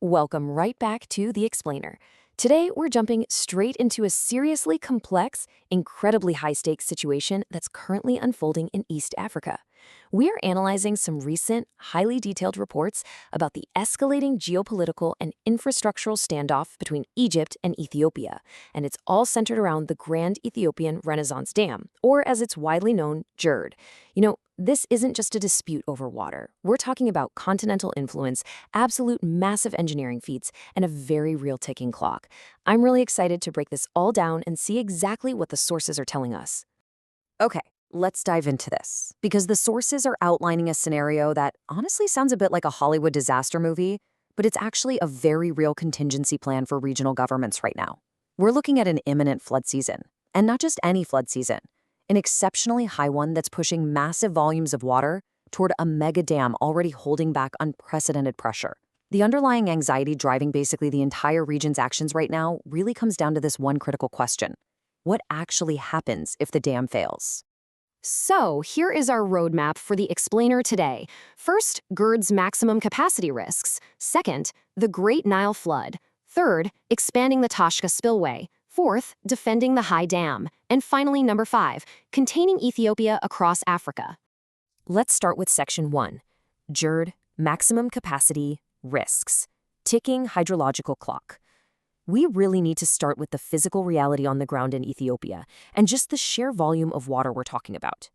Welcome right back to The Explainer. Today, we're jumping straight into a seriously complex, incredibly high-stakes situation that's currently unfolding in East Africa. We're analyzing some recent, highly detailed reports about the escalating geopolitical and infrastructural standoff between Egypt and Ethiopia, and it's all centered around the Grand Ethiopian Renaissance Dam, or as it's widely known, GERD. This isn't just a dispute over water. We're talking about continental influence, absolute massive engineering feats, and a very real ticking clock. I'm really excited to break this all down and see exactly what the sources are telling us. Okay, let's dive into this, because the sources are outlining a scenario that honestly sounds a bit like a Hollywood disaster movie, but it's actually a very real contingency plan for regional governments right now. We're looking at an imminent flood season, and not just any flood season. An exceptionally high one that's pushing massive volumes of water toward a mega dam already holding back unprecedented pressure. The underlying anxiety driving basically the entire region's actions right now really comes down to this one critical question. What actually happens if the dam fails? So, here is our roadmap for the explainer today. First, GERD's maximum capacity risks. Second, the Great Nile Flood. Third, expanding the Toshka spillway. Fourth, defending the high dam. And finally, number 5, containing Ethiopia across Africa. Let's start with Section 1. GERD, maximum capacity, risks. Ticking hydrological clock. We really need to start with the physical reality on the ground in Ethiopia, and just the sheer volume of water we're talking about.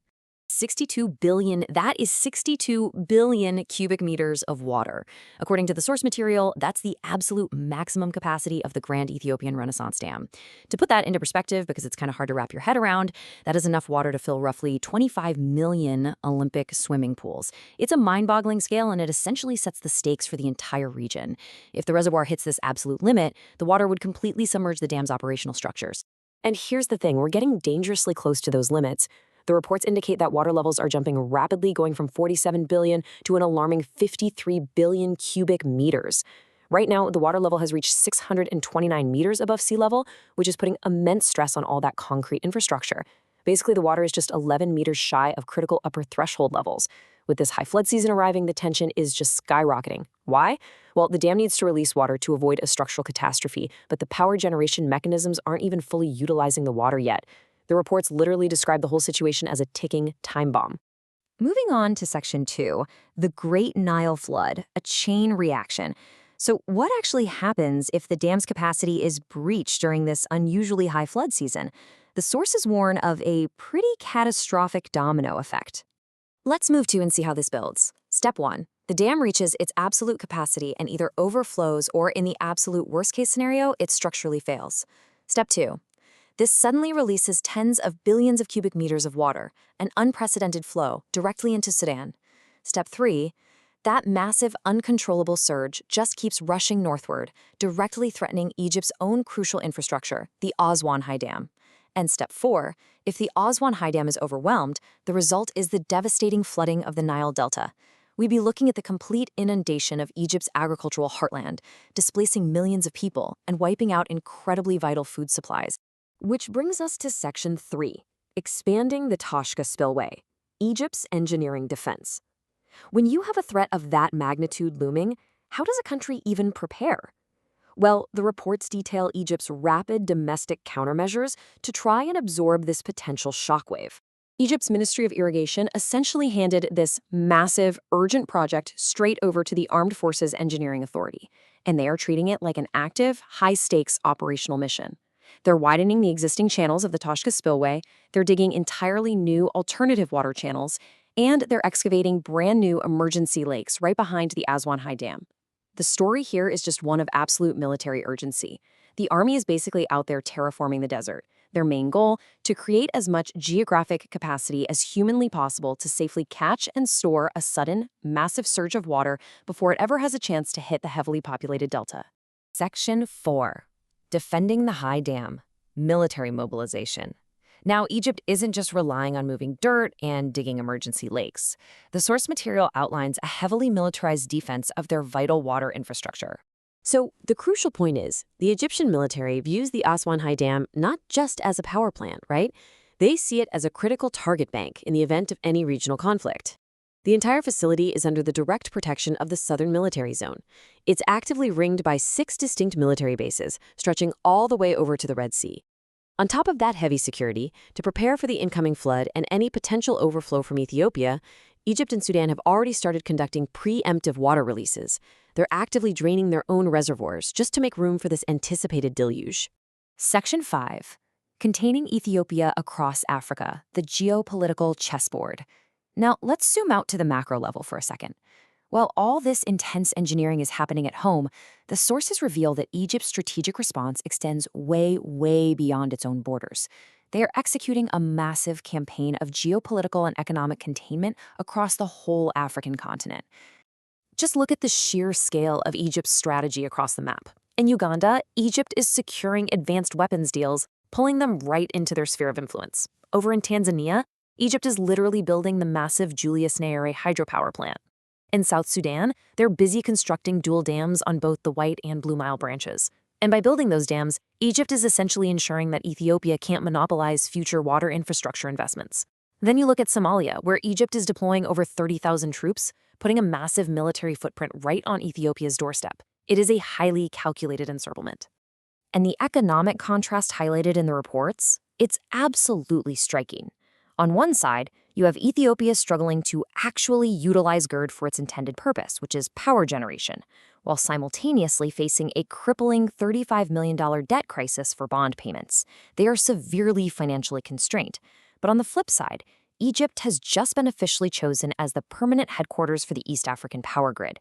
62 billion, that is 62 billion cubic meters of water. According to the source material, that's the absolute maximum capacity of the Grand Ethiopian Renaissance Dam. To put that into perspective, because it's kind of hard to wrap your head around, that is enough water to fill roughly 25 million Olympic swimming pools. It's a mind-boggling scale, and it essentially sets the stakes for the entire region. If the reservoir hits this absolute limit, the water would completely submerge the dam's operational structures. And here's the thing, we're getting dangerously close to those limits. The reports indicate that water levels are jumping rapidly, going from 47 billion to an alarming 53 billion cubic meters. Right now, the water level has reached 629 meters above sea level, which is putting immense stress on all that concrete infrastructure. Basically, the water is just 11 meters shy of critical upper threshold levels. With this high flood season arriving, the tension is just skyrocketing. Why? Well, the dam needs to release water to avoid a structural catastrophe, but the power generation mechanisms aren't even fully utilizing the water yet. The reports literally describe the whole situation as a ticking time bomb. Moving on to Section 2, the Great Nile Flood, a chain reaction. So what actually happens if the dam's capacity is breached during this unusually high flood season? The sources warn of a pretty catastrophic domino effect. Let's move to and see how this builds. Step 1. The dam reaches its absolute capacity and either overflows or, in the absolute worst-case scenario, it structurally fails. Step 2. This suddenly releases tens of billions of cubic meters of water, an unprecedented flow, directly into Sudan. Step 3. That massive, uncontrollable surge just keeps rushing northward, directly threatening Egypt's own crucial infrastructure, the Aswan High Dam. And Step 4. If the Aswan High Dam is overwhelmed, the result is the devastating flooding of the Nile Delta. We'd be looking at the complete inundation of Egypt's agricultural heartland, displacing millions of people and wiping out incredibly vital food supplies. Which brings us to Section 3, expanding the Toshka spillway, Egypt's engineering defense. When you have a threat of that magnitude looming, how does a country even prepare? Well, the reports detail Egypt's rapid domestic countermeasures to try and absorb this potential shockwave. Egypt's Ministry of Irrigation essentially handed this massive, urgent project straight over to the Armed Forces Engineering Authority, and they are treating it like an active, high-stakes operational mission. They're widening the existing channels of the Toshka spillway, they're digging entirely new alternative water channels, and they're excavating brand new emergency lakes right behind the Aswan High Dam. The story here is just one of absolute military urgency. The army is basically out there terraforming the desert. Their main goal, to create as much geographic capacity as humanly possible to safely catch and store a sudden, massive surge of water before it ever has a chance to hit the heavily populated delta. Section 4. Defending the high dam, military mobilization. Now, Egypt isn't just relying on moving dirt and digging emergency lakes. The source material outlines a heavily militarized defense of their vital water infrastructure. So, the crucial point is, the Egyptian military views the Aswan High Dam not just as a power plant, right? They see it as a critical target bank in the event of any regional conflict. The entire facility is under the direct protection of the Southern Military Zone. It's actively ringed by 6 distinct military bases, stretching all the way over to the Red Sea. On top of that heavy security, to prepare for the incoming flood and any potential overflow from Ethiopia, Egypt and Sudan have already started conducting preemptive water releases. They're actively draining their own reservoirs just to make room for this anticipated deluge. Section 5. Containing Ethiopia across Africa, the geopolitical chessboard. Now, let's zoom out to the macro level for a second. While all this intense engineering is happening at home, the sources reveal that Egypt's strategic response extends way, way beyond its own borders. They are executing a massive campaign of geopolitical and economic containment across the whole African continent. Just look at the sheer scale of Egypt's strategy across the map. In Uganda, Egypt is securing advanced weapons deals, pulling them right into their sphere of influence. Over in Tanzania, Egypt is literally building the massive Julius Nyerere hydropower plant. In South Sudan, they're busy constructing dual dams on both the White and Blue Nile branches. And by building those dams, Egypt is essentially ensuring that Ethiopia can't monopolize future water infrastructure investments. Then you look at Somalia, where Egypt is deploying over 30,000 troops, putting a massive military footprint right on Ethiopia's doorstep. It is a highly calculated encirclement. And the economic contrast highlighted in the reports? It's absolutely striking. On one side, you have Ethiopia struggling to actually utilize GERD for its intended purpose, which is power generation, while simultaneously facing a crippling $35 million debt crisis for bond payments. They are severely financially constrained. But on the flip side, Egypt has just been officially chosen as the permanent headquarters for the East African power grid.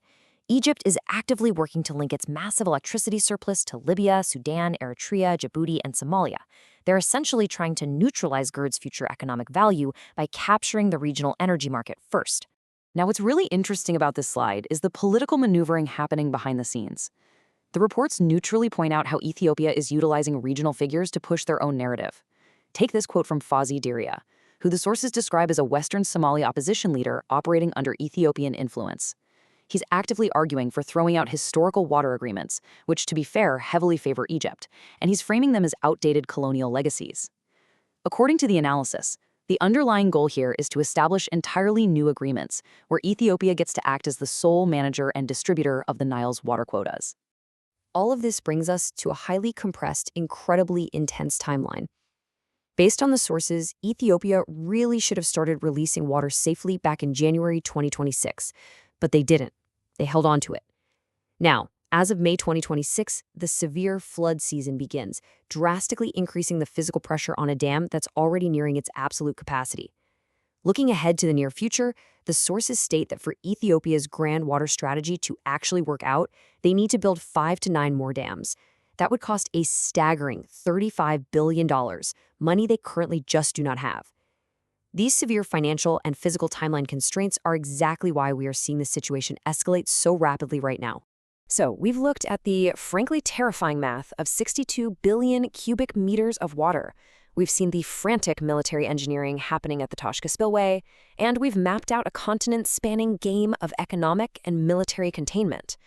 Egypt is actively working to link its massive electricity surplus to Libya, Sudan, Eritrea, Djibouti, and Somalia. They're essentially trying to neutralize GERD's future economic value by capturing the regional energy market first. Now, what's really interesting about this slide is the political maneuvering happening behind the scenes. The reports neutrally point out how Ethiopia is utilizing regional figures to push their own narrative. Take this quote from Fawzi Diria, who the sources describe as a Western Somali opposition leader operating under Ethiopian influence. He's actively arguing for throwing out historical water agreements, which, to be fair, heavily favor Egypt, and he's framing them as outdated colonial legacies. According to the analysis, the underlying goal here is to establish entirely new agreements, where Ethiopia gets to act as the sole manager and distributor of the Nile's water quotas. All of this brings us to a highly compressed, incredibly intense timeline. Based on the sources, Ethiopia really should have started releasing water safely back in January 2026, but they didn't. They held on to it. Now, as of May 2026, the severe flood season begins, drastically increasing the physical pressure on a dam that's already nearing its absolute capacity. Looking ahead to the near future, the sources state that for Ethiopia's grand water strategy to actually work out, they need to build 5 to 9 more dams. That would cost a staggering $35 billion, money they currently just do not have. These severe financial and physical timeline constraints are exactly why we are seeing the situation escalate so rapidly right now. So, we've looked at the frankly terrifying math of 62 billion cubic meters of water. We've seen the frantic military engineering happening at the Toshka spillway, and we've mapped out a continent-spanning game of economic and military containment.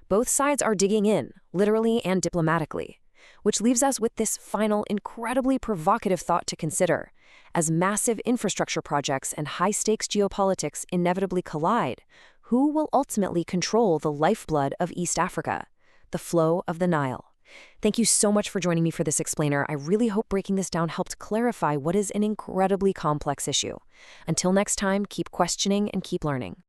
Both sides are digging in, literally and diplomatically, which leaves us with this final, incredibly provocative thought to consider. As massive infrastructure projects and high-stakes geopolitics inevitably collide, who will ultimately control the lifeblood of East Africa, the flow of the Nile? Thank you so much for joining me for this explainer. I really hope breaking this down helped clarify what is an incredibly complex issue. Until next time, keep questioning and keep learning.